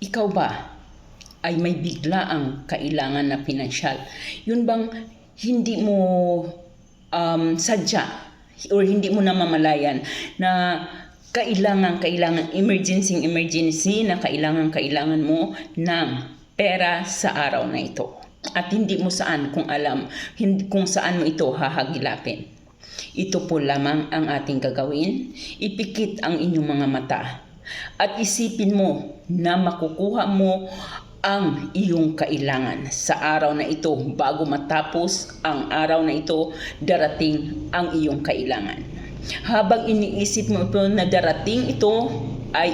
Ikaw ba ay may biglaang kailangan na pinansyal? Yun bang hindi mo sadya or hindi mo namamalayan na kailangan emergency na kailangan mo ng pera sa araw na ito? At hindi mo kung saan mo ito hahagilapin. Ito po lamang ang ating gagawin. Ipikit ang inyong mga mata at isipin mo na makukuha mo ang iyong kailangan sa araw na ito. Bago matapos ang araw na ito, darating ang iyong kailangan. Habang iniisip mo ito na darating ito, ay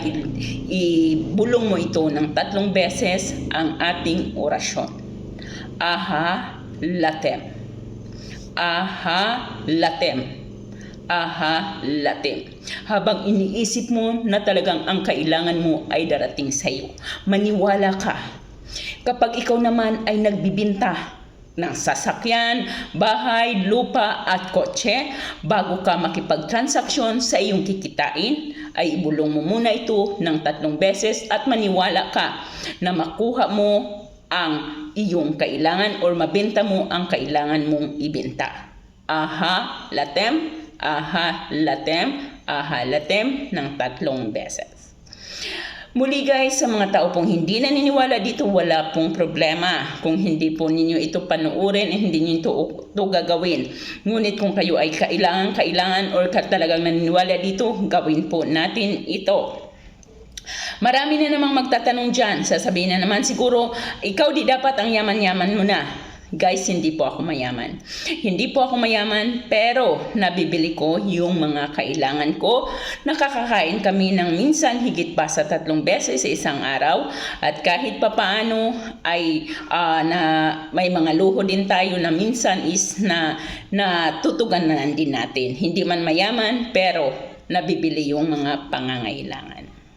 ibulong mo ito ng 3 beses ang ating orasyon. Aha, latem. Aha, latem. Aha, latem. Habang iniisip mo na talagang ang kailangan mo ay darating sa iyo, maniwala ka. Kapag ikaw naman ay nagbibinta ng sasakyan, bahay, lupa at kotse, bago ka makipagtransaksyon sa iyong kikitain, ay ibulong mo muna ito ng 3 beses at maniwala ka na makuha mo ang iyong kailangan or mabenta mo ang kailangan mong ibenta. Aha, latem. Aha, latem. Aha, latem ng 3 beses. Muli guys, sa mga tao pong hindi naniniwala dito, wala pong problema. Kung hindi po ninyo ito panuorin, hindi ninyo ito gagawin. Ngunit kung kayo ay kailangan or talagang naniniwala dito, gawin po natin ito. Marami na namang magtatanong dyan. Sasabihin na naman siguro, ikaw di dapat ang yaman-yaman mo na. Guys, hindi po ako mayaman. Hindi po ako mayaman, pero nabibili ko yung mga kailangan ko. Nakakakain kami ng minsan higit pa sa 3 beses sa isang araw. At kahit papaano ay may mga luho din tayo na minsan is na tutugan na din natin. Hindi man mayaman, pero nabibili yung mga pangangailangan.